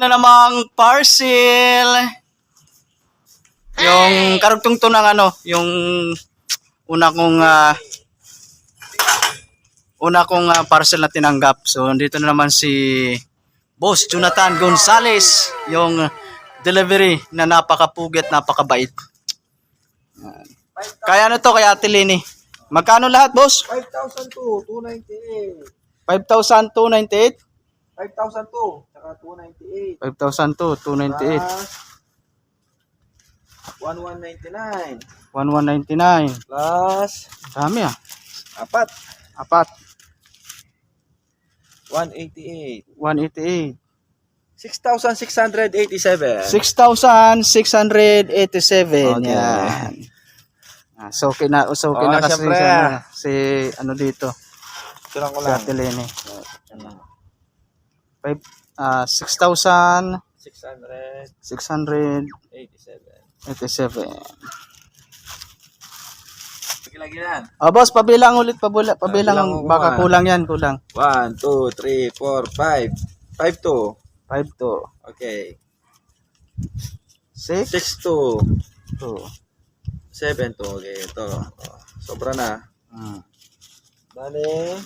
na namang parcel. Yung karugtong to ng ano, yung una kong parcel na tinanggap. So dito na naman si Boss Jonathan Gonzales, yung delivery na napakapugit, napakabait. Kaya ano to, kaya Ate Leni? Magkano lahat, boss? 5,298. 5,298? 5,002, saka 298. 5,298. 1,199. 1,199. Plus, Dami ah. apat. 188. 188. 6,687. 6,687. Okay. Yan. So okay na kasi syempre. si ano dito. Tirang ko Si lang. Ate Leni. 6,687. 687. Lagi yan. Boss, pabilang ulit, pabilang. Pabilang Baka ko, kulang yan, kulang. 1, 2, 3, 4, 5. 5, 2. 5 Okay. 6 6, 2. 2. 7, 2. Okay, ito. Sobra na. Bale,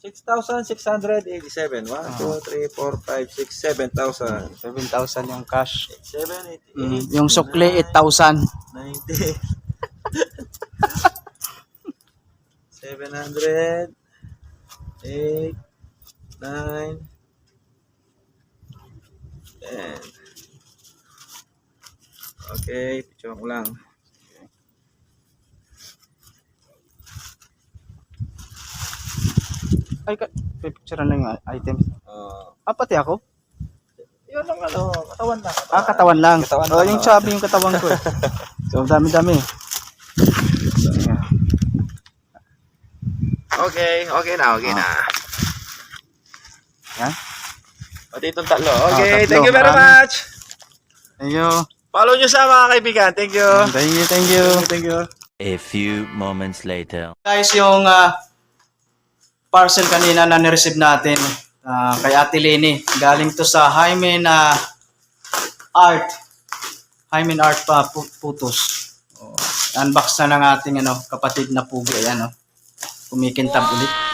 6,687. 1, 2, 3, 4, 5, 6, 7,000. 7,000 yung cash. 7, 88. Yung sukli, 8,000. 90. 700. 8, 9, 10. Okay, picture ko lang. Ay, picture na yung items. Pati ako? Yun ang ano, katawan na. Katawan lang. Katawan lang, Yung chubby yung katawan ko. So, dami-dami. Okay na. Yan. Pati itong tatlo. Okay, tatlo. thank you very Marami. much. Thank you. Follow nyo sa mga kaibigan. Thank you. Thank you. A few moments later. Guys, yung parcel kanina na ni-receive natin kay Ate Leni. Galing to sa Hymen Art. Hymen Art Putos. Unbox na ng ating kapatid na pugi. Ayan, kumikintab ulit.